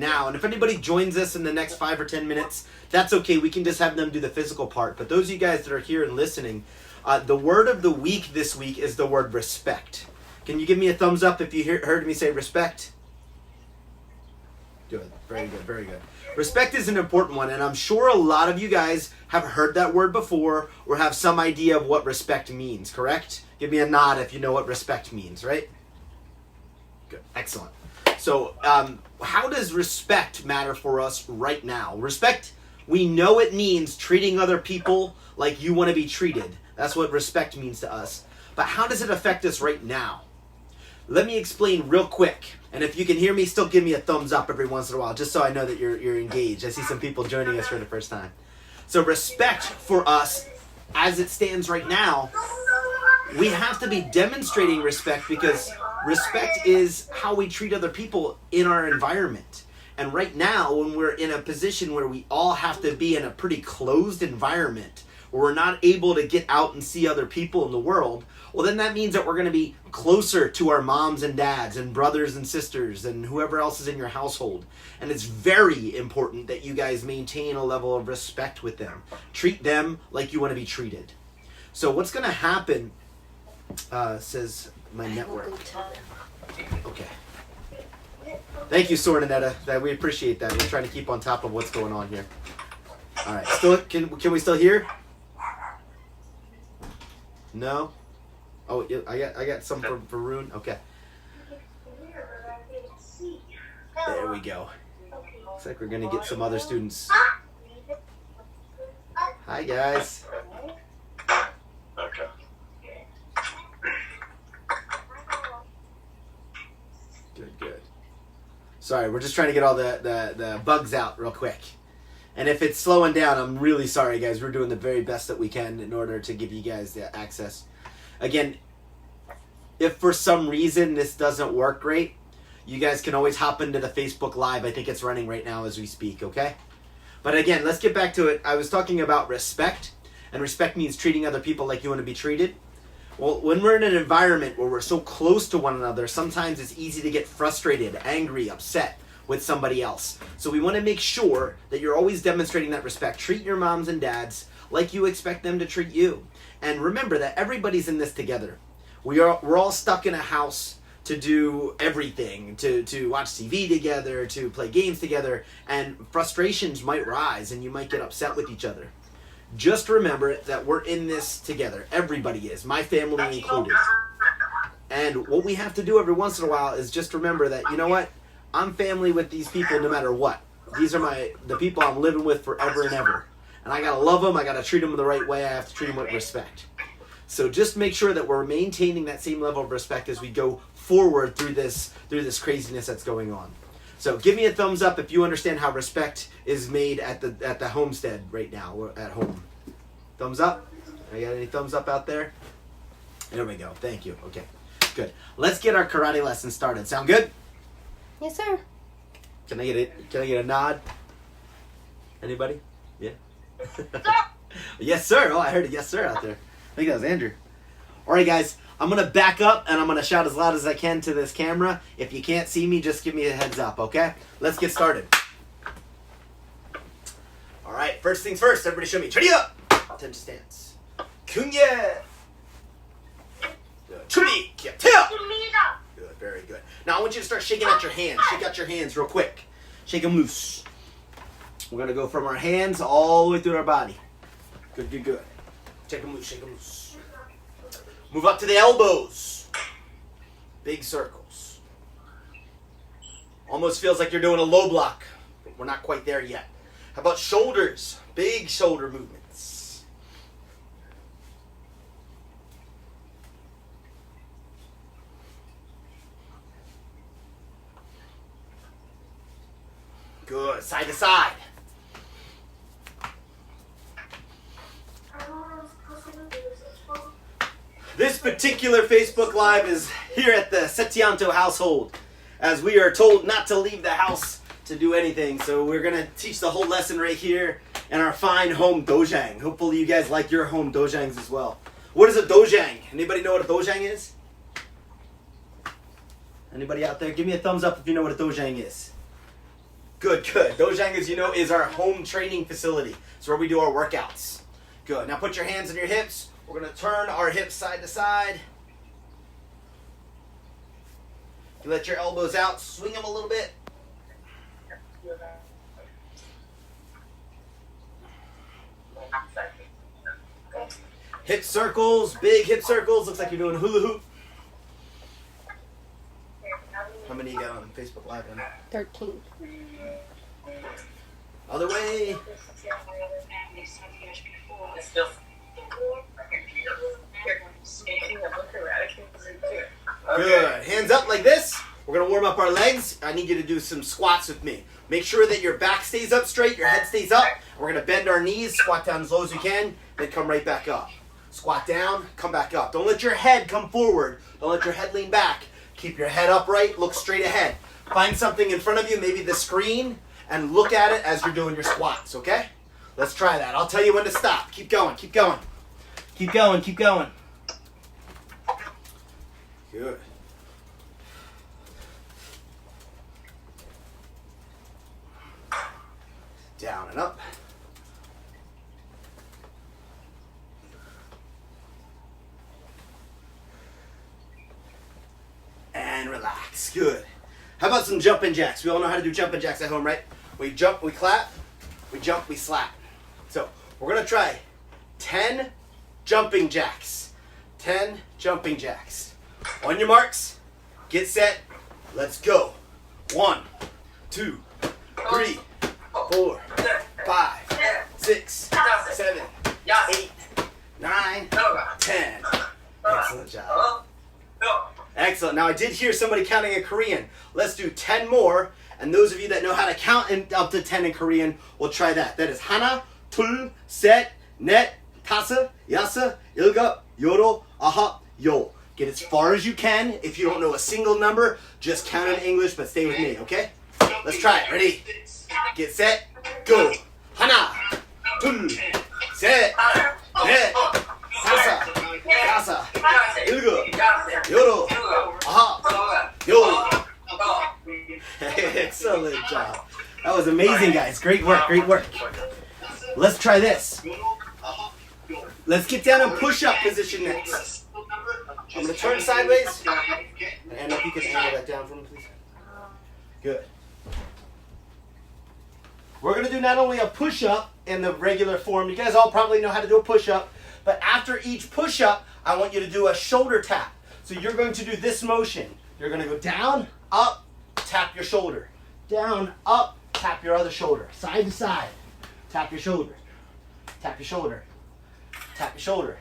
now. And if anybody joins us in the next 5 or 10 minutes, that's okay. We can just have them do the physical part. But those of you guys that are here and listening, the word of the week this week is the word respect. Can you give me a thumbs up if you heard me say respect? Good. Very good. Very good. Respect is an important one, and I'm sure a lot of you guys have heard that word before or have some idea of what respect means, correct? Give me a nod if you know what respect means, right? Good. Excellent. So, how does respect matter for us right now? Respect, we know it means treating other people like you want to be treated. That's what respect means to us. But how does it affect us right now? Let me explain real quick. And if you can hear me, still give me a thumbs up every once in a while, just so I know that you're engaged. I see some people joining us for the first time. So respect for us, as it stands right now, we have to be demonstrating respect because respect is how we treat other people in our environment. And right now, when we're in a position where we all have to be in a pretty closed environment, where we're not able to get out and see other people in the world, well, then that means that we're going to be closer to our moms and dads and brothers and sisters and whoever else is in your household. And it's very important that you guys maintain a level of respect with them. Treat them like you want to be treated. So what's going to happen, says my network. Okay. Thank you, Sornanetta. We appreciate that. We're trying to keep on top of what's going on here. All right. Still, can we still hear? No? Oh, I got some for Varun. Okay. There we go. Looks like we're gonna get some other students. Hi guys. Okay. Good. Sorry, we're just trying to get all the bugs out real quick. And if it's slowing down, I'm really sorry, guys. We're doing the very best that we can in order to give you guys the access. Again, if for some reason this doesn't work great, you guys can always hop into the Facebook Live. I think it's running right now as we speak, okay? But again, let's get back to it. I was talking about respect, and respect means treating other people like you want to be treated. Well, when we're in an environment where we're so close to one another, sometimes it's easy to get frustrated, angry, upset with somebody else. So we want to make sure that you're always demonstrating that respect. Treat your moms and dads like you expect them to treat you. And remember that everybody's in this together. We're all stuck in a house to do everything, to watch TV together, to play games together, and frustrations might rise and you might get upset with each other. Just remember that we're in this together. Everybody is, my family included. And what we have to do every once in a while is just remember that, you know what? I'm family with these people no matter what. These are the people I'm living with forever and ever. And I gotta love them, I gotta treat them the right way, I have to treat them with respect. So just make sure that we're maintaining that same level of respect as we go forward through this craziness that's going on. So give me a thumbs up if you understand how respect is made at the homestead right now, or at home. Thumbs up? I got any thumbs up out there? There we go. Thank you. Okay. Good. Let's get our karate lesson started. Sound good? Yes, sir. Can I get a nod? Anybody? Yeah. Yes, sir. Oh, I heard a yes, sir out there. I think that was Andrew. All right, guys. I'm going to back up, and I'm going to shout as loud as I can to this camera. If you can't see me, just give me a heads up, okay? Let's get started. All right. First things first. Everybody show me. Churi up. Attention stance. Kunye. Good. Churi. Kia. Good. Very good. Now, I want you to start shaking out your hands. Shake out your hands real quick. Shake them loose. We're going to go from our hands all the way through our body. Good, good, good. Shake them loose, shake them loose. Move up to the elbows. Big circles. Almost feels like you're doing a low block, but we're not quite there yet. How about shoulders? Big shoulder movements. Good. Side to side. This particular Facebook Live is here at the Setianto household, as we are told not to leave the house to do anything. So we're going to teach the whole lesson right here in our fine home dojang. Hopefully you guys like your home dojangs as well. What is a dojang? Anybody know what a dojang is? Anybody out there? Give me a thumbs up if you know what a dojang is. Good, good. Dojang, as you know, is our home training facility. It's where we do our workouts. Good. Now put your hands on your hips. We're going to turn our hips side to side. You let your elbows out. Swing them a little bit. Hip circles, big hip circles. Looks like you're doing hula hoop. How many you got on Facebook Live now? 13. Other way. Good. Hands up like this. We're going to warm up our legs. I need you to do some squats with me. Make sure that your back stays up straight, your head stays up. We're going to bend our knees, squat down as low as you can, then come right back up. Squat down, come back up. Don't let your head come forward. Don't let your head lean back. Keep your head upright, look straight ahead. Find something in front of you, maybe the screen, and look at it as you're doing your squats, okay? Let's try that. I'll tell you when to stop. Keep going, keep going. Keep going, keep going. Good. Down and up. And relax. Good. How about some jumping jacks? We all know how to do jumping jacks at home, right? We jump, we clap, we jump, we slap. So we're going to try 10 jumping jacks. 10 jumping jacks. On your marks, get set, let's go. 1, 2, 3, 4, 5, 6, 7, 8, 9, 10. Excellent job. Excellent. Now I did hear somebody counting in Korean. Let's do 10 more. And those of you that know how to count up to 10 in Korean will try that. That is 하나, 둘, 셋, 넷, 다섯, 여섯, 일곱, 여덟, 아홉, 열. Get as far as you can. If you don't know a single number, just count in English, but stay with me, okay? Let's try it. Ready? Get set. Go. 하나, 둘, 셋, 넷, 다섯, 여섯, 일곱, 여덟, 아홉, 열. Excellent job. That was amazing, guys. Great work, great work. Let's try this. Let's get down in push-up position next. I'm going to turn sideways. And if you can angle that down for me, please. Good. We're going to do not only a push-up in the regular form. You guys all probably know how to do a push-up. But after each push-up, I want you to do a shoulder tap. So you're going to do this motion. You're going to go down, up, tap your shoulder. Down, up, tap your other shoulder. Side to side. Tap your shoulder. Tap your shoulder. Tap your shoulder.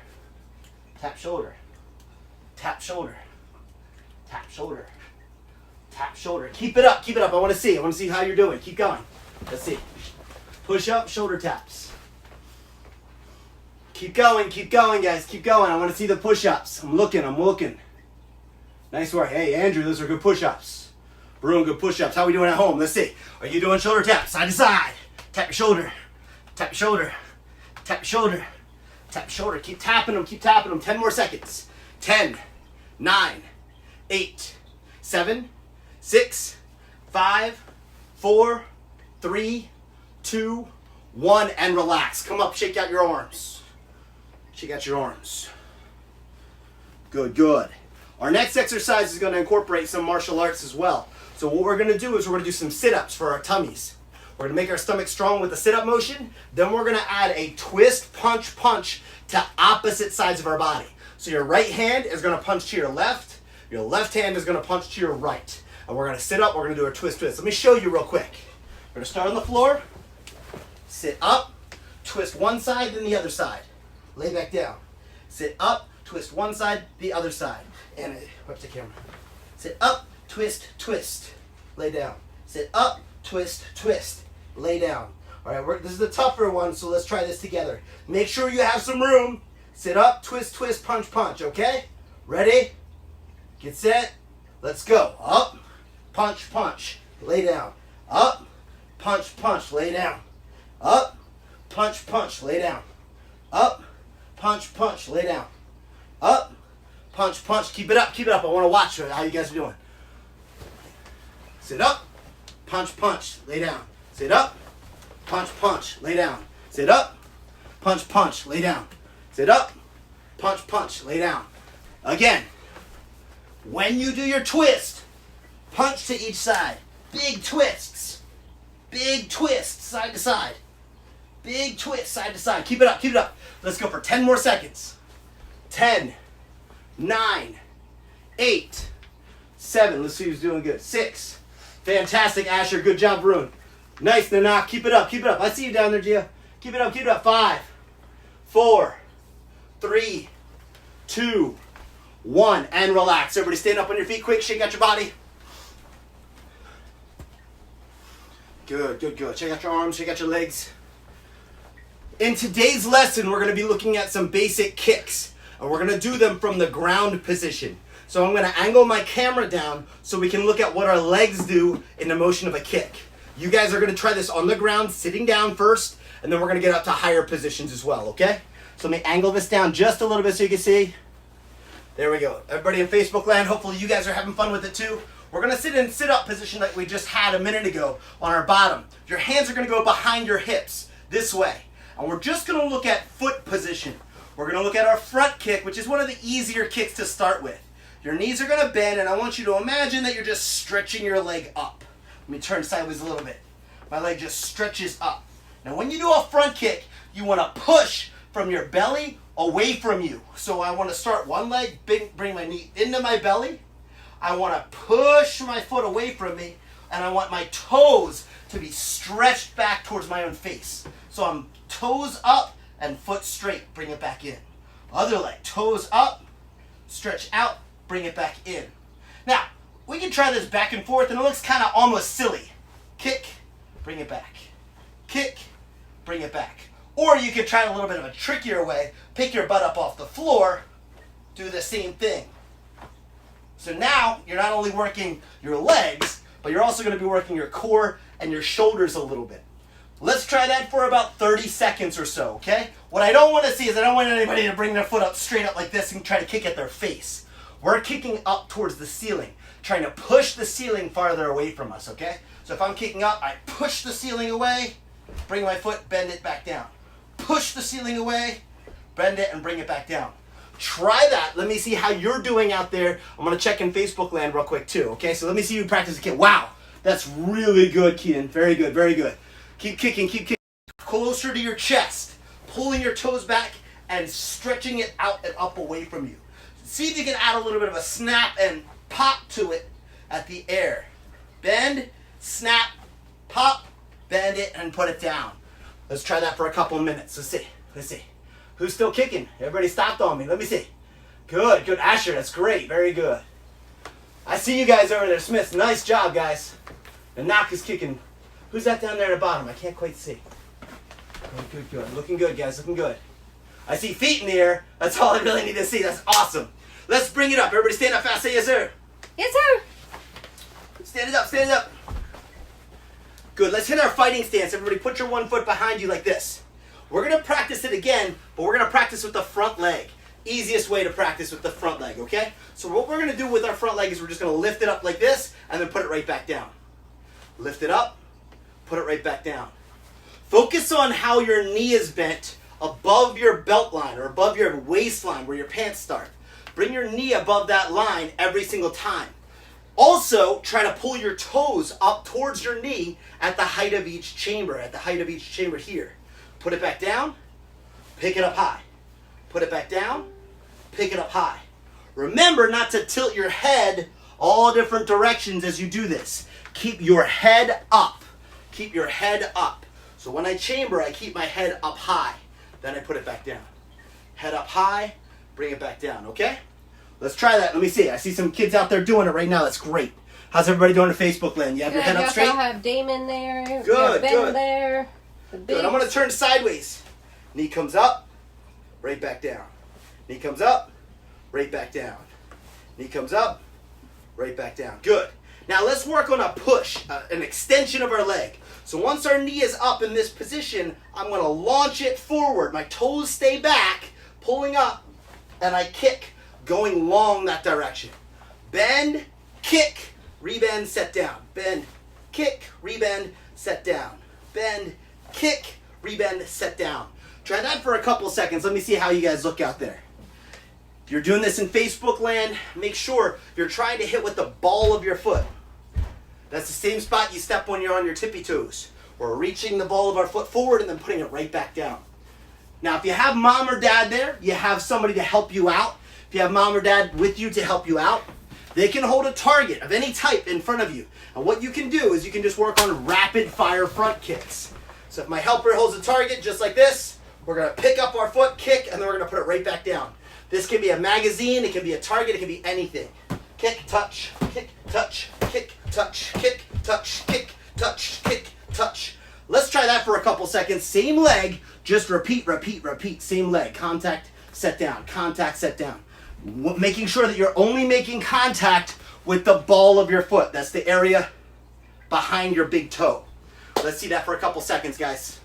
Tap shoulder. Tap shoulder. Tap shoulder. Tap shoulder. Keep it up. Keep it up. I want to see. I want to see how you're doing. Keep going. Let's see. Push up, shoulder taps. Keep going, guys. Keep going. I want to see the push-ups. I'm looking. Nice work. Hey, Andrew, those are good push-ups. Broom, good push-ups. How are we doing at home? Let's see. Are you doing shoulder taps? Side to side. Tap your shoulder. Tap your shoulder. Tap your shoulder. Tap your shoulder. Keep tapping them. 10 more seconds. 10, 9, 8, 7, 6, 5, 4, 3, 2, 1, and relax. Come up, shake out your arms. Shake out your arms. Good, good. Our next exercise is going to incorporate some martial arts as well. So what we're going to do is we're going to do some sit-ups for our tummies. We're going to make our stomach strong with the sit-up motion. Then we're going to add a twist, punch, punch to opposite sides of our body. So your right hand is going to punch to your left. Your left hand is going to punch to your right. And we're going to sit up. We're going to do a twist, twist. Let me show you real quick. We're going to start on the floor. Sit up. Twist one side, then the other side. Lay back down. Sit up. Twist one side, the other side. And what's the camera? Sit up. Twist, twist. Lay down. Sit up. Twist, twist. Lay down. All right, this is the tougher one, so let's try this together. Make sure you have some room. Sit up, twist, twist, punch, punch, okay? Ready? Get set. Let's go. Up, punch, punch. Lay down. Up, punch, punch. Lay down. Up, punch, punch. Lay down. Up, punch, punch. Lay down. Up, punch, punch. Keep it up, keep it up. I want to watch how you guys are doing. Sit up, punch, punch, lay down. Sit up, punch, punch, lay down. Sit up, punch, punch, lay down. Sit up, punch, punch, lay down. Again, when you do your twist, punch to each side. Big twists. Big twists, side to side. Big twist, side to side. Keep it up, keep it up. Let's go for 10 more seconds. 10, 9, 8, 7. Let's see who's doing good. 6. Fantastic, Asher. Good job, Varun. Nice, Nanak. Keep it up, keep it up. I see you down there, Gia. Keep it up, keep it up. 5, 4, 3, 2, 1. And relax. Everybody stand up on your feet quick. Shake out your body. Good, good, good. Shake out your arms, shake out your legs. In today's lesson, we're going to be looking at some basic kicks. And we're going to do them from the ground position. So I'm going to angle my camera down so we can look at what our legs do in the motion of a kick. You guys are going to try this on the ground, sitting down first, and then we're going to get up to higher positions as well, okay? So let me angle this down just a little bit so you can see. There we go. Everybody in Facebook land, hopefully you guys are having fun with it too. We're going to sit in sit-up position like we just had a minute ago on our bottom. Your hands are going to go behind your hips this way. And we're just going to look at foot position. We're going to look at our front kick, which is one of the easier kicks to start with. Your knees are going to bend, and I want you to imagine that you're just stretching your leg up. Let me turn sideways a little bit. My leg just stretches up. Now when you do a front kick, you want to push from your belly away from you. So I want to start one leg, bring my knee into my belly. I want to push my foot away from me, and I want my toes to be stretched back towards my own face. So I'm toes up and foot straight, bring it back in. Other leg, toes up, stretch out, bring it back in. Now, we can try this back and forth, and it looks kind of almost silly. Kick, bring it back. Kick, bring it back. Or you could try a little bit of a trickier way. Pick your butt up off the floor, do the same thing. So now, you're not only working your legs, but you're also going to be working your core and your shoulders a little bit. Let's try that for about 30 seconds or so, okay? What I don't want to see is I don't want anybody to bring their foot up straight up like this and try to kick at their face. We're kicking up towards the ceiling, trying to push the ceiling farther away from us, okay? So if I'm kicking up, I push the ceiling away, bring my foot, bend it back down. Push the ceiling away, bend it, and bring it back down. Try that. Let me see how you're doing out there. I'm going to check in Facebook land real quick too, okay? So let me see you practice a kick. Wow, that's really good, Keaton. Very good, very good. Keep kicking. Closer to your chest. Pulling your toes back and stretching it out and up away from you. See if you can add a little bit of a snap and pop to it at the air. Bend, snap, pop, bend it, and put it down. Let's try that for a couple of minutes. Let's see. Who's still kicking? Everybody stopped on me. Let me see. Good. Asher, that's great. Very good. I see you guys over there. Smith, nice job, guys. The knock is kicking. Who's that down there at the bottom? I can't quite see. Good. Looking good, guys. Looking good. I see feet in the air. That's all I really need to see. That's awesome. Let's bring it up. Everybody stand up fast. Say yes, sir. Yes, sir. Stand it up. Good. Let's hit our fighting stance. Everybody put your one foot behind you like this. We're going to practice it again, but we're going to practice with the front leg. Easiest way to practice with the front leg, okay? So what we're going to do with our front leg is we're just going to lift it up like this and then put it right back down. Lift it up, put it right back down. Focus on how your knee is bent above your belt line or above your waistline where your pants start. Bring your knee above that line every single time. Also, try to pull your toes up towards your knee at the height of each chamber, here. Put it back down, pick it up high. Put it back down, pick it up high. Remember not to tilt your head all different directions as you do this. Keep your head up. Keep your head up. So when I chamber, I keep my head up high. Then I put it back down. Head up high, bring it back down, okay? Let's try that. Let me see. I see some kids out there doing it right now. That's great. How's everybody doing in Facebook land? You have your head up straight? I have Damon there. Good, Ben there. Good. I'm going to turn sideways. Knee comes up, right back down. Knee comes up, right back down. Knee comes up, right back down. Good. Now let's work on a push, an extension of our leg. So once our knee is up in this position, I'm going to launch it forward. My toes stay back, pulling up, and I kick, going long that direction. Bend, kick, rebend, set down. Bend, kick, rebend, set down. Bend, kick, rebend, set down. Try that for a couple seconds. Let me see how you guys look out there. If you're doing this in Facebook land, make sure you're trying to hit with the ball of your foot. That's the same spot you step when you're on your tippy toes. We're reaching the ball of our foot forward and then putting it right back down. Now, if you have mom or dad there, you have somebody to help you out. If you have mom or dad with you to help you out, they can hold a target of any type in front of you. And what you can do is you can just work on rapid fire front kicks. So if my helper holds a target just like this, we're going to pick up our foot, kick, and then we're going to put it right back down. This can be a magazine, it can be a target, it can be anything. Kick, touch, kick, touch, kick, touch, kick, touch, kick, touch, kick, touch. Let's try that for a couple seconds. Same leg, just repeat, repeat, repeat. Same leg. Contact, set down. Contact, set down. Making sure that you're only making contact with the ball of your foot. That's the area behind your big toe. Let's see that for a couple seconds, guys.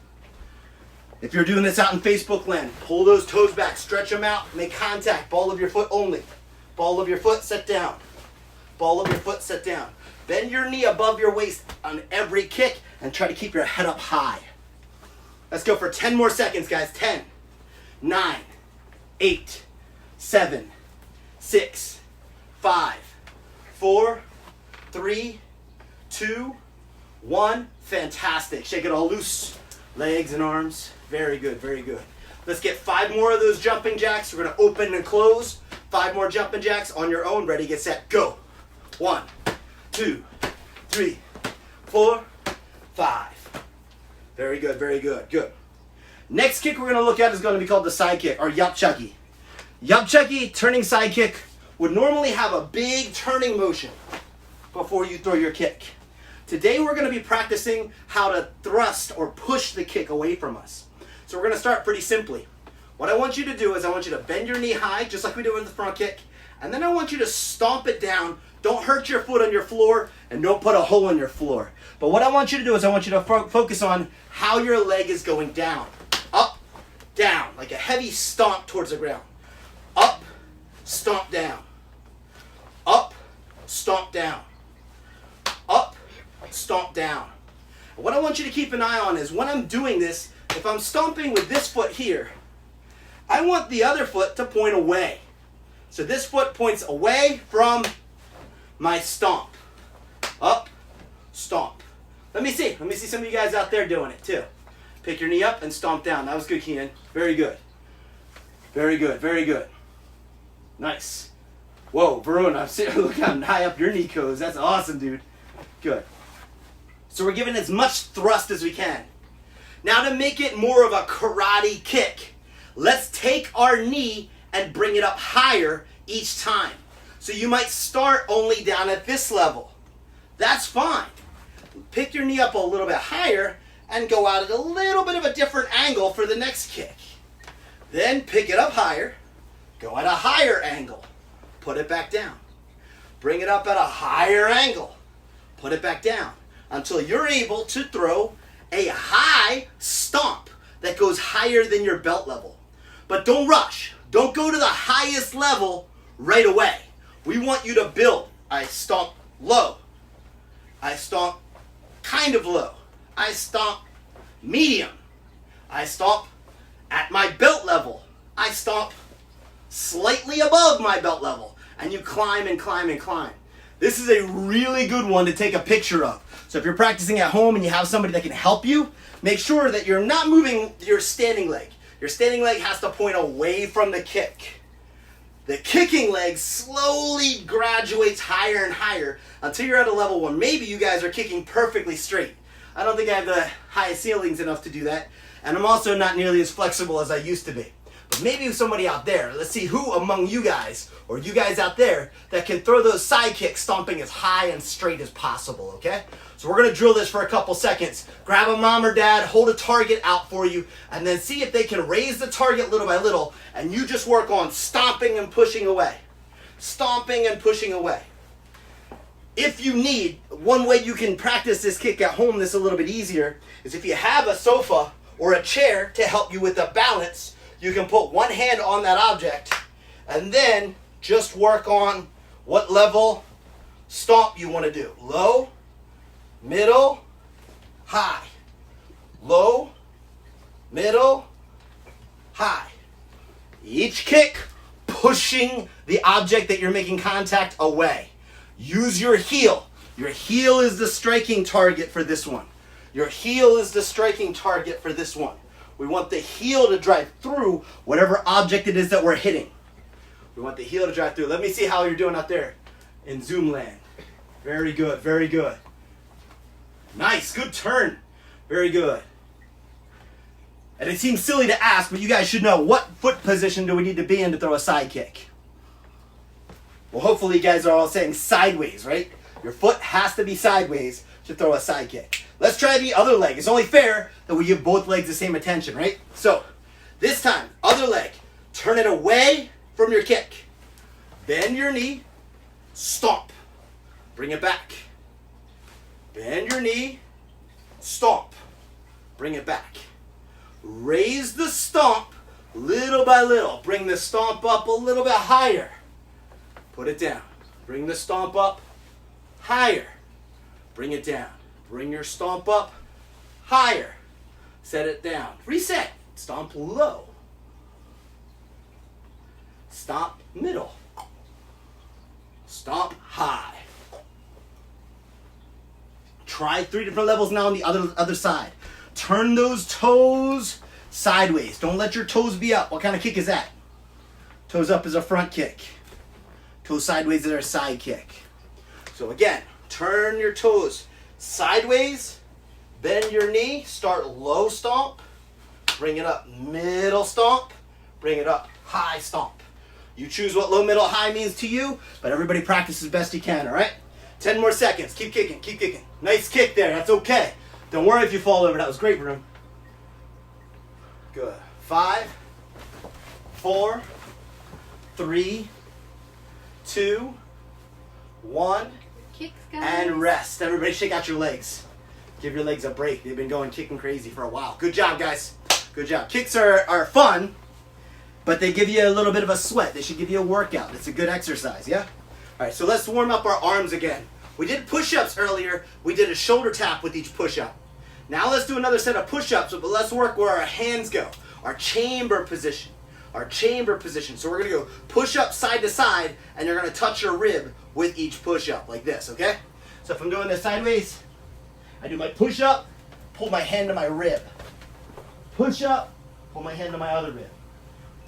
If you're doing this out in Facebook land, pull those toes back, stretch them out, make contact. Ball of your foot only. Ball of your foot, set down. Ball of your foot, set down. Bend your knee above your waist on every kick and try to keep your head up high. Let's go for 10 more seconds, guys. 10, 9, 8, 7, 6, 5, 4, 3, 2, 1. Fantastic. Shake it all loose. Legs and arms. Very good, very good. Let's get 5 more of those jumping jacks. We're going to open and close. 5 more jumping jacks on your own. Ready, get set, go. 1, 2, 3, 4, 5. Very good, very good. Good. Next kick we're going to look at is going to be called the sidekick, or yapchucky. Yapchucky, turning sidekick, would normally have a big turning motion before you throw your kick. Today we're going to be practicing how to thrust or push the kick away from us. So we're going to start pretty simply. What I want you to do is I want you to bend your knee high, just like we do in the front kick, and then I want you to stomp it down. Don't hurt your foot on your floor, and don't put a hole in your floor. But what I want you to do is I want you to focus on how your leg is going down. Up, down, like a heavy stomp towards the ground. Up, stomp down. Up, stomp down. Up, stomp down. And what I want you to keep an eye on is when I'm doing this, if I'm stomping with this foot here, I want the other foot to point away. So this foot points away from my stomp. Up, stomp. Let me see some of you guys out there doing it too. Pick your knee up and stomp down. That was good, Keenan. Very good. Very good, very good. Nice. Whoa, Varun, look how high up your knee goes. That's awesome, dude. Good. So we're giving as much thrust as we can. Now to make it more of a karate kick, let's take our knee and bring it up higher each time. So you might start only down at this level. That's fine. Pick your knee up a little bit higher and go out at a little bit of a different angle for the next kick. Then pick it up higher, go at a higher angle, put it back down. Bring it up at a higher angle, put it back down until you're able to throw a high stomp that goes higher than your belt level. But don't rush. Don't go to the highest level right away. We want you to build. I stomp low. I stomp kind of low. I stomp medium. I stomp at my belt level. I stomp slightly above my belt level. And you climb and climb and climb. This is a really good one to take a picture of. So if you're practicing at home and you have somebody that can help you, make sure that you're not moving your standing leg. Your standing leg has to point away from the kick. The kicking leg slowly graduates higher and higher until you're at a level where maybe you guys are kicking perfectly straight. I don't think I have the highest ceilings enough to do that. And I'm also not nearly as flexible as I used to be. But maybe somebody out there, let's see who among you guys, or you guys out there, that can throw those side kicks stomping as high and straight as possible, okay? So we're going to drill this for a couple seconds. Grab a mom or dad, hold a target out for you, and then see if they can raise the target little by little, and you just work on stomping and pushing away. Stomping and pushing away. If you need, one way you can practice this kick at home that's a little bit easier is if you have a sofa or a chair to help you with the balance, you can put one hand on that object and then just work on what level stomp you want to do. Low, middle, high. Low, middle, high. Each kick pushing the object that you're making contact away. Use your heel. Your heel is the striking target for this one. Your heel is the striking target for this one. We want the heel to drive through whatever object it is that we're hitting. We want the heel to drive through. Let me see how you're doing out there in Zoom land. Very good, very good. Nice, good turn. Very good. And it seems silly to ask, but you guys should know, what foot position do we need to be in to throw a side kick? Well, hopefully you guys are all saying sideways, right? Your foot has to be sideways to throw a side kick. Let's try the other leg. It's only fair that we give both legs the same attention, right? So, this time, other leg. Turn it away from your kick. Bend your knee. Stomp. Bring it back. Bend your knee. Stomp. Bring it back. Raise the stomp little by little. Bring the stomp up a little bit higher. Put it down. Bring the stomp up higher. Bring it down. Bring your stomp up higher. Set it down. Reset. Stomp low. Stomp middle. Stomp high. Try 3 different levels now on the other side. Turn those toes sideways. Don't let your toes be up. What kind of kick is that? Toes up is a front kick. Toes sideways is our side kick. So again, turn your toes sideways. Bend your knee. Start low stomp. Bring it up middle stomp. Bring it up high stomp. You choose what low, middle, high means to you, but everybody practice as best you can, all right? 10 more seconds. Keep kicking, keep kicking. Nice kick there. That's okay. Don't worry if you fall over. That was great, Vroom. Good. 5, 4, 3, 2, 1, Kicks, guys. and rest. Everybody shake out your legs. Give your legs a break. They've been going kicking crazy for a while. Good job, guys. Good job. Kicks are fun, but they give you a little bit of a sweat. They should give you a workout. It's a good exercise, yeah? All right, so let's warm up our arms again. We did push-ups earlier. We did a shoulder tap with each push-up. Now let's do another set of push-ups, but let's work where our hands go. Our chamber position. Our chamber position. So we're going to go push-up side to side, and you're going to touch your rib with each push-up, like this, okay? So if I'm doing this sideways, I do my push-up, pull my hand to my rib. Push-up, pull my hand to my other rib.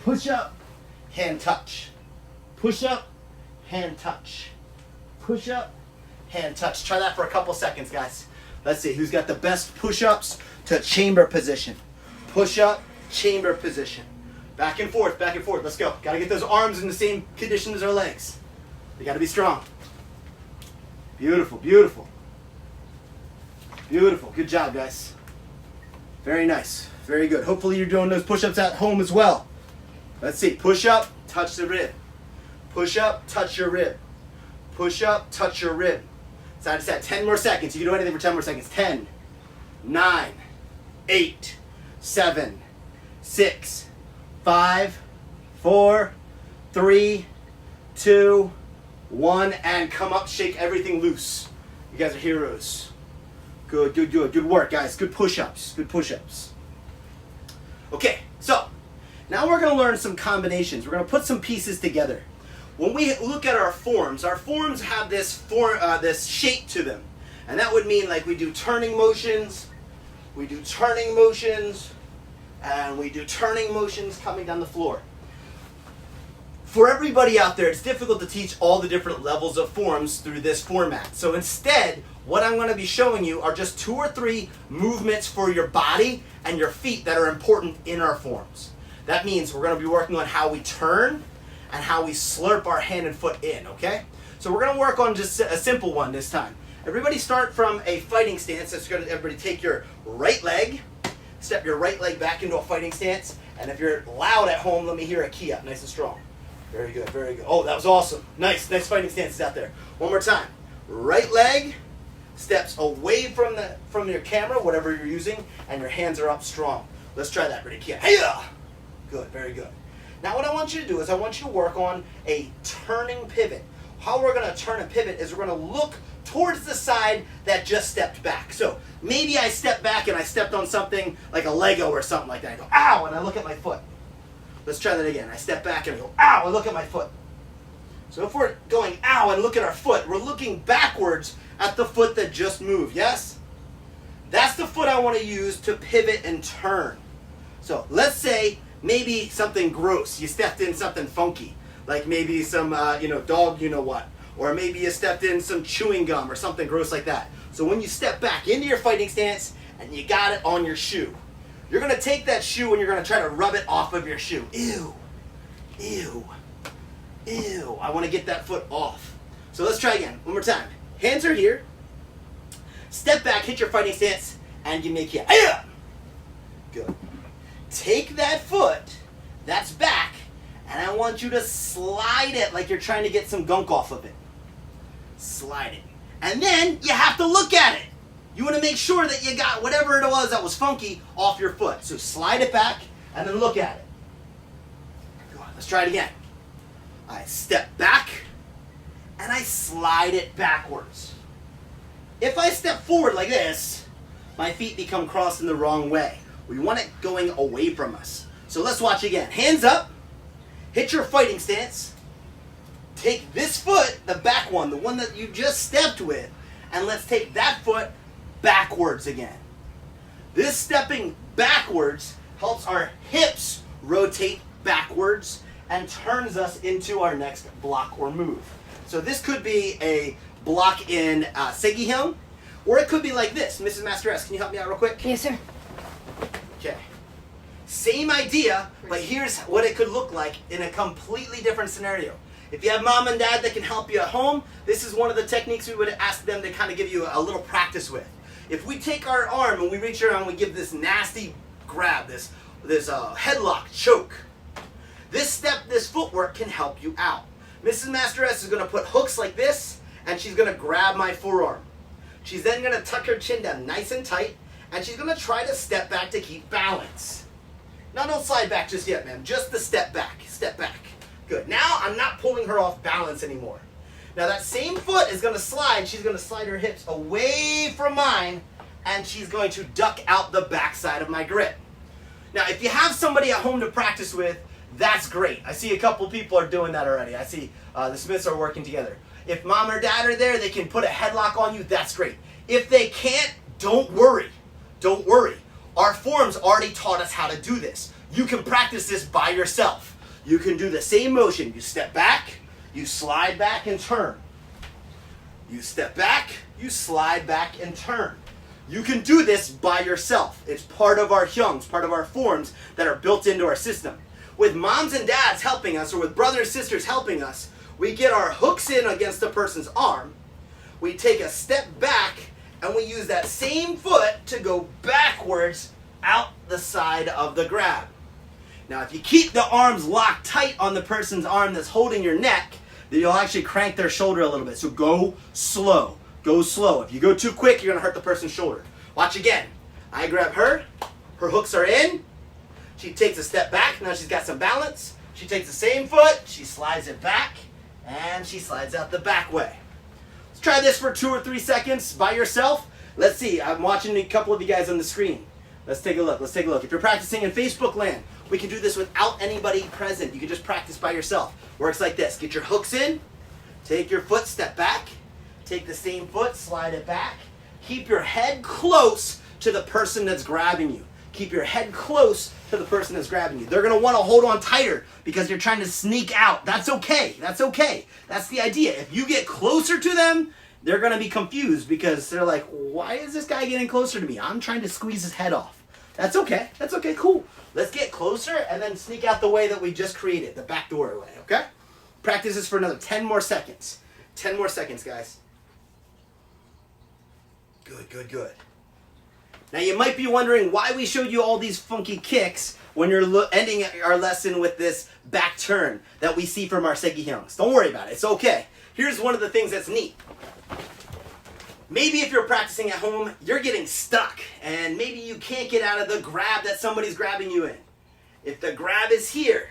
Push-up, hand touch. Push-up, hand touch. Push-up, hand touch. Try that for a couple seconds, guys. Let's see who's got the best push-ups to chamber position. Push-up, chamber position. Back and forth, back and forth. Let's go. Got to get those arms in the same condition as our legs. They got to be strong. Beautiful, beautiful. Beautiful. Good job, guys. Very nice. Very good. Hopefully you're doing those push-ups at home as well. Let's see. Push-up, touch the rib. Push-up, touch your rib. Push-up, touch your rib. Side to side. 10 more seconds. You can do anything for 10 more seconds. 10, 9, 8, 7, 6, 5, 4, 3, 2, 1, and come up, shake everything loose. You guys are heroes. Good, good, good. Good work, guys. Good push-ups. Good push-ups. Okay, so now we're going to learn some combinations. We're going to put some pieces together. When we look at our forms have this shape to them. And that would mean like we do turning motions, and we do turning motions coming down the floor. For everybody out there, it's difficult to teach all the different levels of forms through this format. So instead, what I'm going to be showing you are just 2 or 3 movements for your body and your feet that are important in our forms. That means we're going to be working on how we turn and how we slurp our hand and foot in, okay? So we're going to work on just a simple one this time. Everybody start from a fighting stance. So everybody take your right leg, step your right leg back into a fighting stance, and if you're loud at home, let me hear a key up, nice and strong. Very good, very good. Oh, that was awesome. Nice fighting stances out there. One more time. Right leg steps away from your camera, whatever you're using, and your hands are up strong. Let's try that. Ready? Hey-ya! Good, very good. Now what I want you to do is I want you to work on a turning pivot. How we're going to turn a pivot is we're going to look towards the side that just stepped back. So maybe I stepped back and I stepped on something like a Lego or something like that. I go, ow, and I look at my foot. Let's try that again. I step back and I go, ow, and look at my foot. So if we're going, ow, and look at our foot, we're looking backwards at the foot that just moved, yes? That's the foot I want to use to pivot and turn. So let's say maybe something gross. You stepped in something funky, like maybe some, dog you-know-what. Or maybe you stepped in some chewing gum or something gross like that. So when you step back into your fighting stance and you got it on your shoe, you're going to take that shoe and you're going to try to rub it off of your shoe. Ew. Ew. Ew. I want to get that foot off. So let's try again. One more time. Hands are here. Step back, hit your fighting stance, and you make it. Yeah. Good. Take that foot that's back, and I want you to slide it like you're trying to get some gunk off of it. Slide it. And then you have to look at it. You want to make sure that you got whatever it was that was funky off your foot. So slide it back and then look at it. Go on, let's try it again. I step back and I slide it backwards. If I step forward like this, my feet become crossed in the wrong way. We want it going away from us. So let's watch again. Hands up. Hit your fighting stance. Take this foot, the back one, the one that you just stepped with, and let's take that foot backwards again. This stepping backwards helps our hips rotate backwards and turns us into our next block or move. So this could be a block in Segihyung, or it could be like this. Mrs. Masteress, can you help me out real quick? Yes, sir. Okay. Same idea, but here's what it could look like in a completely different scenario. If you have mom and dad that can help you at home, this is one of the techniques we would ask them to kind of give you a little practice with. If we take our arm and we reach around and we give this nasty grab, this headlock choke, this footwork can help you out. Mrs. Masteress is going to put hooks like this, and she's going to grab my forearm. She's then going to tuck her chin down nice and tight, and she's going to try to step back to keep balance. Now don't slide back just yet, ma'am. Just the step back. Step back. Good. Now I'm not pulling her off balance anymore. Now that same foot is going to slide. She's going to slide her hips away from mine, and she's going to duck out the backside of my grip. Now if you have somebody at home to practice with, that's great. I see a couple people are doing that already. I see the Smiths are working together. If mom or dad are there, they can put a headlock on you. That's great. If they can't, don't worry. Don't worry. Our forms already taught us how to do this. You can practice this by yourself. You can do the same motion. You step back, you slide back and turn. You step back, you slide back and turn. You can do this by yourself. It's part of our hyungs, part of our forms that are built into our system. With moms and dads helping us, or with brothers and sisters helping us, we get our hooks in against the person's arm. We take a step back, and we use that same foot to go backwards out the side of the grab. Now, if you keep the arms locked tight on the person's arm that's holding your neck, then you'll actually crank their shoulder a little bit. So go slow. Go slow. If you go too quick, you're going to hurt the person's shoulder. Watch again. I grab her. Her hooks are in. She takes a step back. Now she's got some balance. She takes the same foot. She slides it back. And she slides out the back way. Let's try this for 2 or 3 seconds by yourself. Let's see. I'm watching a couple of you guys on the screen. Let's take a look. Let's take a look. If you're practicing in Facebook land, we can do this without anybody present. You can just practice by yourself. Works like this. Get your hooks in. Take your foot, step back. Take the same foot, slide it back. Keep your head close to the person that's grabbing you. Keep your head close to the person that's grabbing you. They're going to want to hold on tighter because you're trying to sneak out. That's okay. That's okay. That's the idea. If you get closer to them, they're going to be confused because they're like, why is this guy getting closer to me? I'm trying to squeeze his head off. That's okay. That's okay. Cool. Let's get closer and then sneak out the way that we just created, the back door way, okay? Practice this for another 10 more seconds. 10 more seconds, guys. Good, good, good. Now you might be wondering why we showed you all these funky kicks when you're ending our lesson with this back turn that we see from our Segihyungs. Don't worry about it. It's okay. Here's one of the things that's neat. Maybe if you're practicing at home, you're getting stuck, and maybe you can't get out of the grab that somebody's grabbing you in. If the grab is here,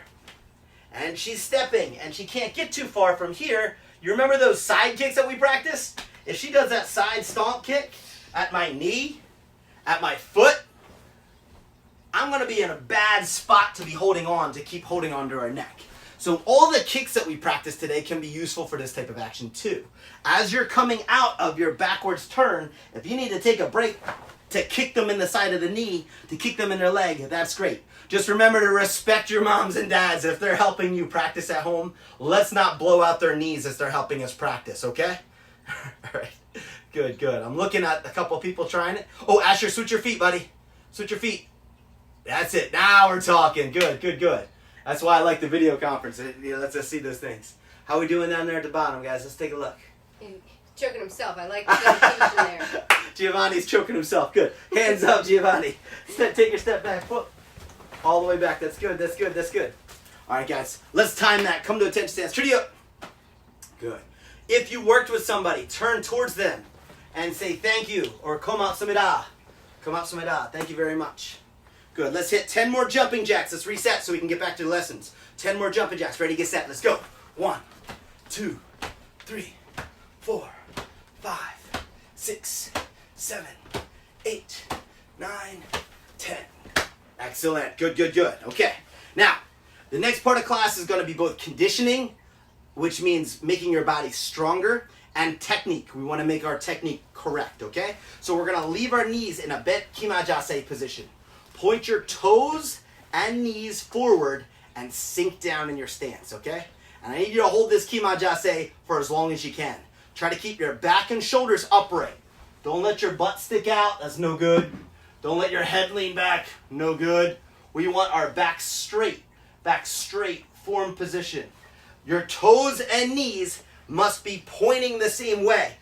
and she's stepping, and she can't get too far from here, you remember those side kicks that we practiced? if she does that side stomp kick at my knee, at my foot, I'm going to be in a bad spot to be holding on, to keep holding on to her neck. So all the kicks that we practice today can be useful for this type of action too. As you're coming out of your backwards turn, if you need to take a break to kick them in the side of the knee, to kick them in their leg, that's great. Just remember to respect your moms and dads. If they're helping you practice at home, let's not blow out their knees as they're helping us practice, okay? All right. Good, good. I'm looking at a couple people trying it. Oh, Asher, switch your feet, buddy. Switch your feet. That's it. Now we're talking. Good, good, good. That's why I like the video conference. It lets us see those things. How we doing down there at the bottom, guys? Let's take a look. He's choking himself. I like the dedication there. Giovanni's choking himself. Good. Hands up, Giovanni. Take your step back. Whoop. All the way back. That's good. That's good. That's good. All right, guys. Let's time that. Come to attention stance. Trio. Good. If you worked with somebody, turn towards them and say thank you or komatsumeida. Komatsumeida. Thank you very much. Good. Let's hit 10 more jumping jacks. Let's reset so we can get back to the lessons. 10 more jumping jacks. Ready, get set. Let's go. 1, 2, 3, 4, 5, 6, 7, 8, 9, 10. Excellent. Good, good, good. Okay. Now, the next part of class is going to be both conditioning, which means making your body stronger, and technique. We want to make our technique correct, okay? So we're going to leave our knees in a bet kimajase position. Point your toes and knees forward and sink down in your stance, okay? And I need you to hold this kimajase for as long as you can. Try to keep your back and shoulders upright. Don't let your butt stick out. That's no good. Don't let your head lean back. No good. We want our back straight, form position. Your toes and knees must be pointing the same way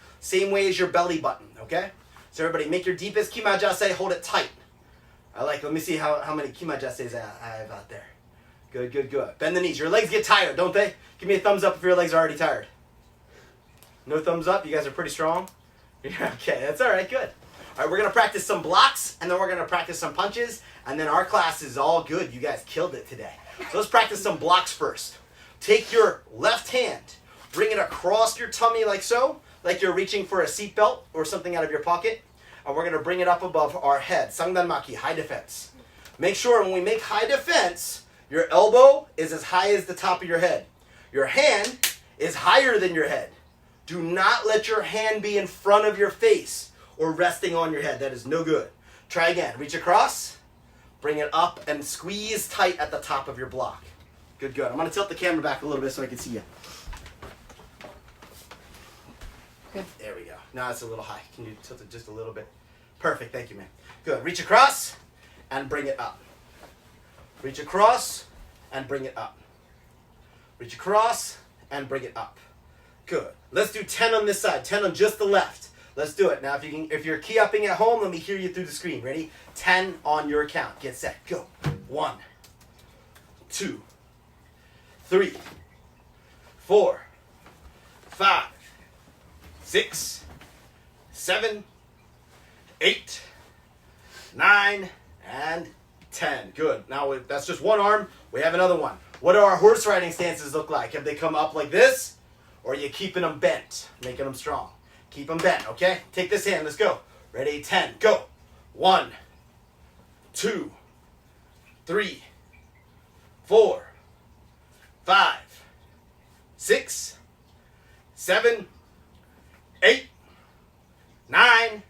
as your belly button, okay? So everybody, make your deepest kimajase, hold it tight. Let me see how many kimajases I have out there. Good, good, good. Bend the knees. Your legs get tired, don't they? Give me a thumbs up if your legs are already tired. No thumbs up? You guys are pretty strong? Yeah, okay, that's all right, good. All right, we're going to practice some blocks, and then we're going to practice some punches, and then our class is all good. You guys killed it today. So let's practice some blocks first. Take your left hand, bring it across your tummy like so, like you're reaching for a seatbelt or something out of your pocket, and we're going to bring it up above our head. Sangdanmaki, high defense. Make sure when we make high defense, your elbow is as high as the top of your head. Your hand is higher than your head. Do not let your hand be in front of your face or resting on your head. That is no good. Try again. Reach across, bring it up, and squeeze tight at the top of your block. Good, good. I'm going to tilt the camera back a little bit so I can see you. Good. There we go. Now it's a little high. Can you tilt it just a little bit? Perfect. Thank you, man. Good. Reach across and bring it up. Reach across and bring it up. Reach across and bring it up. Good. Let's do 10 on this side. 10 on just the left. Let's do it. Now, if you're key-upping at home, let me hear you through the screen. Ready? 10 on your count. Get set. Go. 1, 2, 3, 4, 5, 6, 7, 8, 9, and 10. Good. Now, that's just one arm. We have another one. What do our horse riding stances look like? Have they come up like this? Or are you keeping them bent, making them strong? Keep them bent, okay? Take this hand. Let's go. Ready? 10. Go. 1, 2, 3, 4, 5, 6, 7, 8, 9,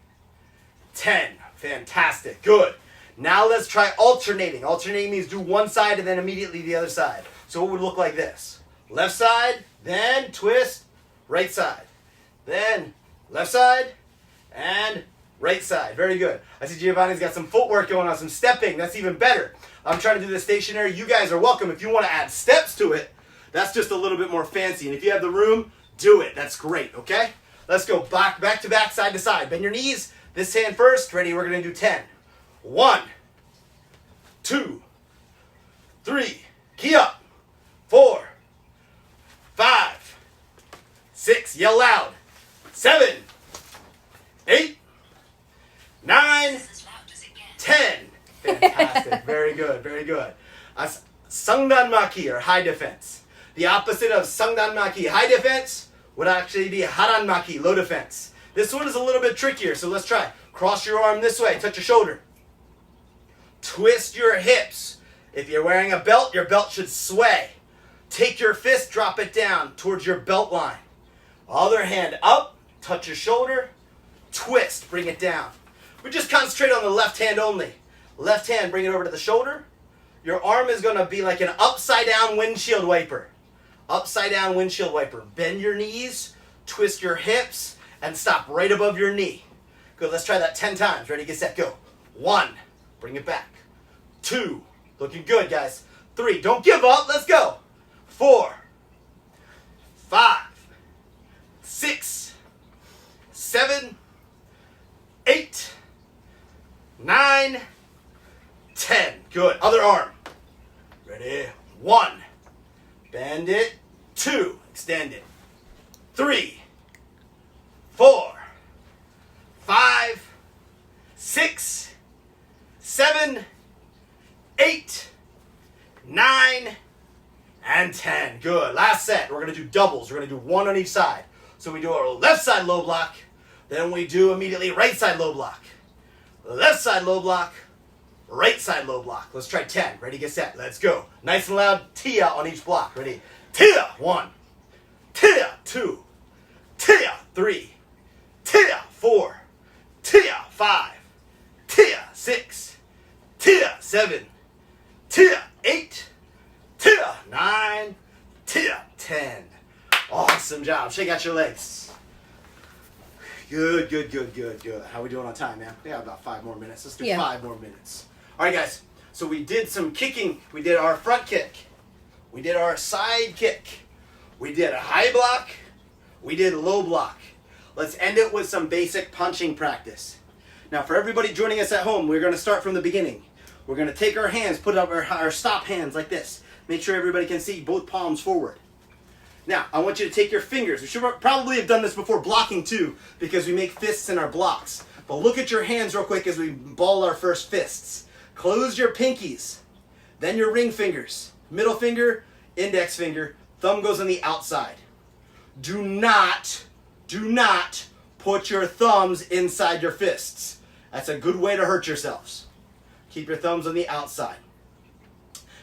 10. Fantastic. Good. Now let's try alternating. Alternating means do one side and then immediately the other side. So it would look like this. Left side, then twist, right side. Then left side and right side. Very good. I see Giovanni's got some footwork going on, some stepping. That's even better. I'm trying to do the stationary. You guys are welcome. If you want to add steps to it, that's just a little bit more fancy. And if you have the room, do it. That's great, okay? Let's go back to back, side to side. Bend your knees. This hand first. Ready? We're going to do 10. 1, 2, 3. Key up. 4, 5, 6. Yell loud. 7, 8, 9, 10. Fantastic. Very good. Very good. Sangdanmaki, or high defense. The opposite of Sangdanmaki, high defense, would actually be Haranmaki, low defense. This one is a little bit trickier, so let's try. Cross your arm this way, touch your shoulder. Twist your hips. If you're wearing a belt, your belt should sway. Take your fist, drop it down towards your belt line. Other hand up, touch your shoulder, twist, bring it down. We just concentrate on the left hand only. Left hand, bring it over to the shoulder. Your arm is going to be like an upside down windshield wiper. Upside down windshield wiper. Bend your knees, twist your hips, and stop right above your knee. Good, let's try that 10 times. Ready, get set, go. 1, bring it back. 2, looking good, guys. 3, don't give up, let's go. 4, 5, 6, 7, 8, 9, 10. Good. Other arm. Ready? 1. Bend it. 2. Extend it. 3, 4, 5, 6, 7, 8, 9, and 10. Good. Last set. We're going to do doubles. We're going to do 1 on each side. So we do our left side low block. Then we do immediately right side low block. Left side low block. Right side low block. Let's try 10. Ready, get set. Let's go. Nice and loud. Tia on each block. Ready? Tia. 1. Tia. 2. Tia. 3. Tia. 4. Tia. 5. Tia. 6. Tia. 7. Tia. 8. Tia. 9. Tia. 10. Awesome job. Shake out your legs. Good, good, good, good, good. How we doing on time, man? We have about 5 more minutes. Let's do 5 more minutes. All right, guys. So we did some kicking. We did our front kick. We did our side kick. We did a high block. We did low block. Let's end it with some basic punching practice. Now, for everybody joining us at home, we're going to start from the beginning. We're going to take our hands, put up our stop hands like this. Make sure everybody can see both palms forward. Now, I want you to take your fingers. We should probably have done this before blocking too, because we make fists in our blocks. But look at your hands real quick as we ball our first fists. Close your pinkies, then your ring fingers. Middle finger, index finger, thumb goes on the outside. Do not put your thumbs inside your fists. That's a good way to hurt yourselves. Keep your thumbs on the outside.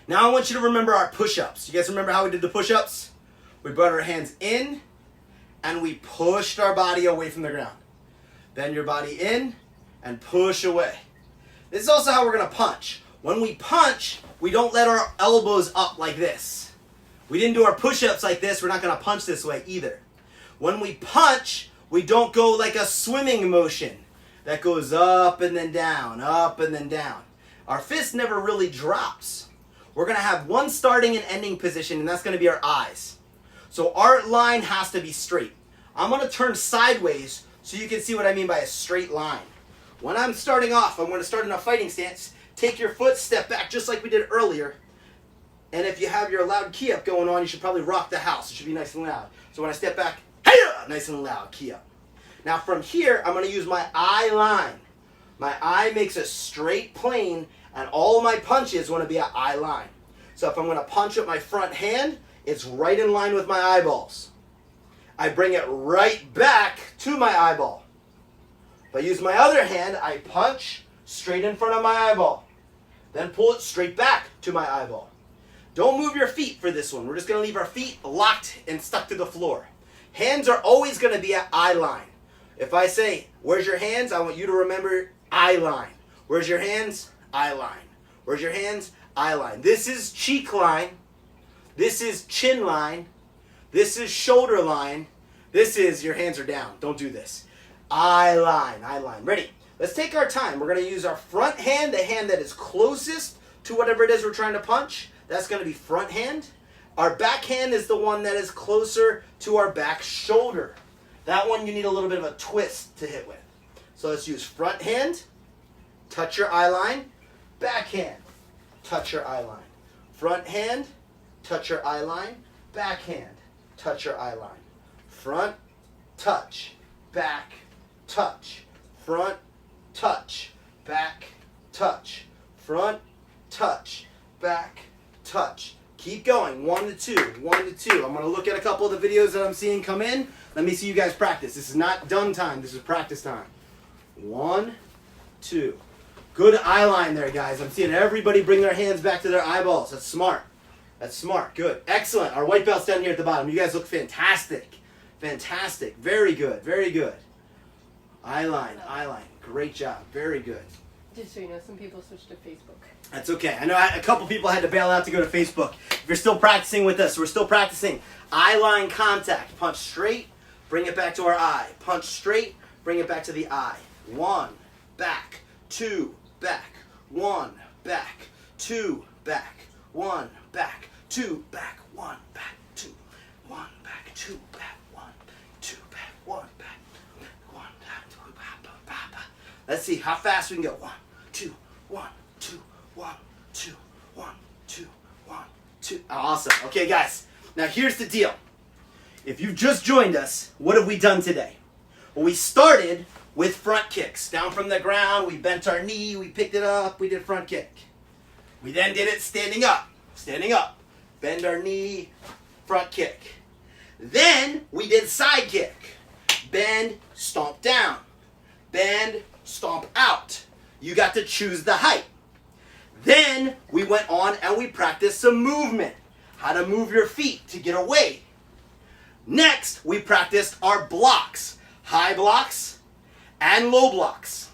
Now I want you to remember our push-ups. You guys remember how we did the push-ups? We brought our hands in and we pushed our body away from the ground. Bend your body in and push away. This is also how we're going to punch. When we punch, we don't let our elbows up like this. We didn't do our push-ups like this. We're not going to punch this way either. When we punch, we don't go like a swimming motion that goes up and then down, up and then down. Our fist never really drops. We're going to have one starting and ending position, and that's going to be our eyes. So our line has to be straight. I'm going to turn sideways so you can see what I mean by a straight line. When I'm starting off, I'm going to start in a fighting stance. Take your foot, step back just like we did earlier. And if you have your loud key up going on, you should probably rock the house. It should be nice and loud. So when I step back, hey-ya, nice and loud, key up. Now from here, I'm going to use my eye line. My eye makes a straight plane, and all my punches want to be an eye line. So if I'm going to punch with my front hand, it's right in line with my eyeballs. I bring it right back to my eyeball. If I use my other hand, I punch straight in front of my eyeball. Then pull it straight back to my eyeball. Don't move your feet for this one. We're just going to leave our feet locked and stuck to the floor. Hands are always going to be at eye line. If I say, where's your hands? I want you to remember eye line. Where's your hands? Eye line. Where's your hands? Eye line. This is cheek line. This is chin line. This is shoulder line. This is your hands are down. Don't do this. Eye line. Eye line. Ready? Let's take our time. We're going to use our front hand, the hand that is closest to whatever it is we're trying to punch. That's going to be front hand. Our back hand is the one that is closer to our back shoulder. That one you need a little bit of a twist to hit with. So let's use front hand, touch your eye line, back hand, touch your eye line. Front hand, touch your eye line, back hand, touch your eye line. Front, touch, back, touch, front, touch, back, touch, front, touch, back, touch. Keep going. 1 to 2. 1 to 2. I'm going to look at a couple of the videos that I'm seeing come in. Let me see you guys practice. This is not done time. This is practice time. 1, 2. Good eye line there, guys. I'm seeing everybody bring their hands back to their eyeballs. That's smart. That's smart. Good. Excellent. Our white belt's down here at the bottom. You guys look fantastic. Fantastic. Very good. Very good. Eye line. Eye line. Great job. Very good. Just so you know, some people switch to Facebook. That's okay. I know a couple people had to bail out to go to Facebook. If you're still practicing with us, we're still practicing eye line contact. Punch straight, bring it back to our eye. Punch straight, bring it back to the eye. 1, back, 2, back, 1, back, 2, back, 1, back, 2, back, 1, back, 2, 1, back, 2, back, 1, 2, back, 1, back, 1, back, 2, back. Let's see how fast we can go. 1, 2, 1, 2, 1, 2, 1, 2, 1, 2. Awesome. Okay, guys. Now here's the deal. If you've just joined us, what have we done today? Well, we started with front kicks. Down from the ground, we bent our knee, we picked it up, we did front kick. We then did it standing up. Standing up. Bend our knee, front kick. Then we did side kick. Bend, stomp down. Bend, stomp out. You got to choose the height. Then we went on and we practiced some movement. How to move your feet to get away. Next, we practiced our blocks. High blocks and low blocks.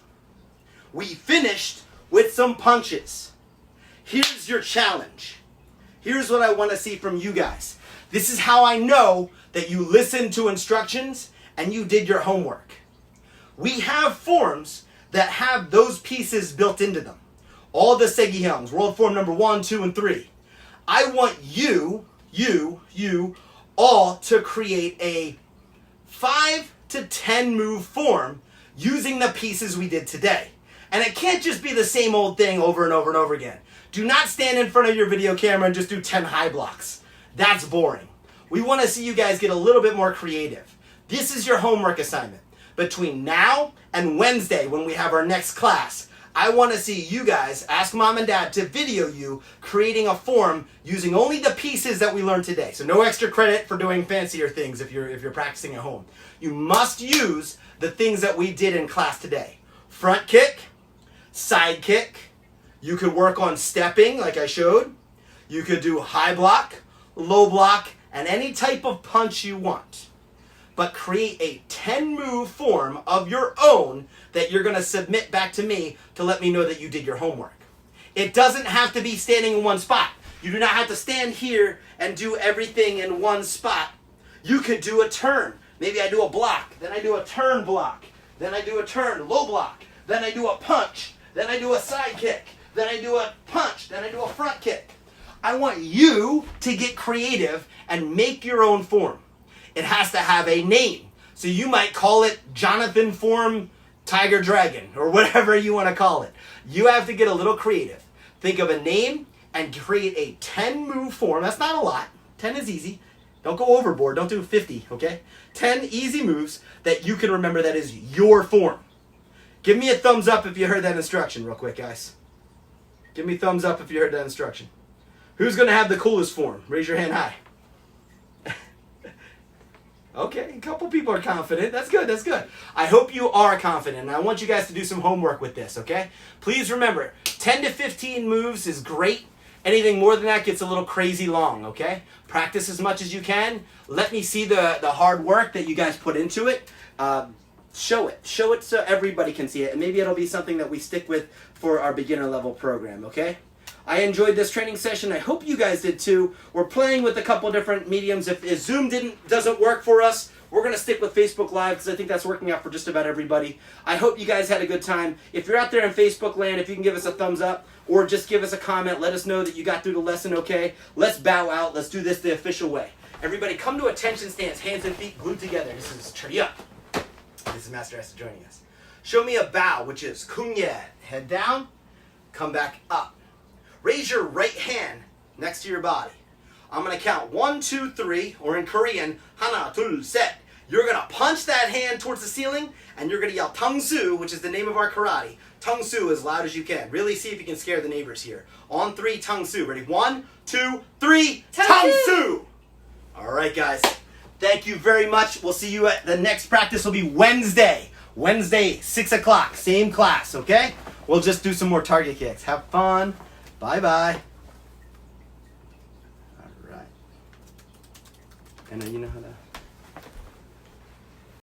We finished with some punches. Here's your challenge. Here's what I want to see from you guys. This is how I know that you listened to instructions and you did your homework. We have forms that have those pieces built into them. All the Segihyeongs, world form number 1, 2, and 3. I want you all to create a 5 to 10 move form using the pieces we did today. And it can't just be the same old thing over and over and over again. Do not stand in front of your video camera and just do 10 high blocks. That's boring. We want to see you guys get a little bit more creative. This is your homework assignment. Between now and Wednesday when we have our next class, I want to see you guys ask mom and dad to video you creating a form using only the pieces that we learned today. So no extra credit for doing fancier things if you're practicing at home. You must use the things that we did in class today. Front kick, side kick. You could work on stepping like I showed. You could do high block, low block, and any type of punch you want. But create a 10 move form of your own that you're going to submit back to me to let me know that you did your homework. It doesn't have to be standing in one spot. You do not have to stand here and do everything in one spot. You could do a turn. Maybe I do a block, then I do a turn block, then I do a turn low block, then I do a punch, then I do a side kick, then I do a punch, then I do a front kick. I want you to get creative and make your own form. It has to have a name. So you might call it Jonathan Form Tiger Dragon or whatever you want to call it. You have to get a little creative. Think of a name and create a 10 move form. That's not a lot. 10 is easy. Don't go overboard. Don't do 50, okay? 10 easy moves that you can remember that is your form. Give me a thumbs up if you heard that instruction real quick, guys. Give me a thumbs up if you heard that instruction. Who's going to have the coolest form? Raise your hand high. Okay, a couple people are confident. That's good, that's good. I hope you are confident, and I want you guys to do some homework with this, okay? Please remember, 10 to 15 moves is great. Anything more than that gets a little crazy long, okay? Practice as much as you can. Let me see the hard work that you guys put into it. Show it. Show it so everybody can see it, and maybe it'll be something that we stick with for our beginner level program, okay? I enjoyed this training session. I hope you guys did too. We're playing with a couple different mediums. If Zoom doesn't work for us, we're going to stick with Facebook Live because I think that's working out for just about everybody. I hope you guys had a good time. If you're out there in Facebook land, if you can give us a thumbs up or just give us a comment, let us know that you got through the lesson okay. Let's bow out. Let's do this the official way. Everybody come to attention stance, hands and feet glued together. This is Chariya. This is Master Esther joining us. Show me a bow, which is Kunye. Head down, come back up. Raise your right hand next to your body. I'm going to count 1, 2, 3, or in Korean, Hana, Tul, Set. You're going to punch that hand towards the ceiling, and you're going to yell Tung Su, which is the name of our karate. Tung Su as loud as you can. Really see if you can scare the neighbors here. On 3, Tung Su. Ready? 1, 2, 3, Tung Su! All right, guys. Thank you very much. We'll see you at the next practice will be Wednesday. Wednesday, 6 o'clock. Same class, okay? We'll just do some more target kicks. Have fun. Bye-bye. All right. And you know how to...